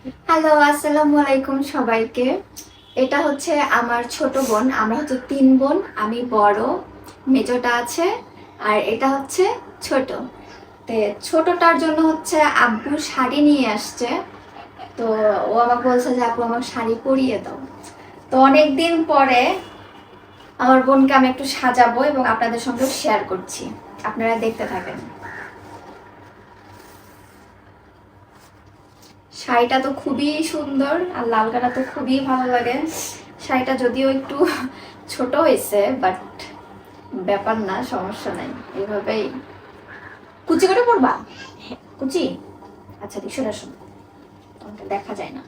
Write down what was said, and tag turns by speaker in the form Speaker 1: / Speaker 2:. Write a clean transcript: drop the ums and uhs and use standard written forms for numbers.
Speaker 1: Hello, আসসালামু আলাইকুম সবাইকে। এটা হচ্ছে আমার ছোট বোন। আমরা হচ্ছে ৩ বোন, আমি বড়, মেজোটা আছে, আর এটা হচ্ছে ছোট। তে ছোটটার জন্য হচ্ছে আব্বু শাড়ি নিয়ে আসছে। তো ও আমাকে বলছে যে আপু আমাকে শাড়ি পরিয়ে দাও। তো অনেকদিন পরে আমার বোনকে আমি একটু সাজাবো এবং আপনাদের সঙ্গে শেয়ার করছি, আপনারা দেখতে থাকেন। শাড়িটা তো খুবই সুন্দর আর লাল কালার তো খুবই ভালো লাগে। শাড়িটা যদিও একটু ছোট হয়েছে, বাট ব্যাপার না, সমস্যা নাই, এইভাবেই। কুচি করে পরবা? কুচি? আচ্ছা দিশো আসুন, তোমাকে দেখা যায় না।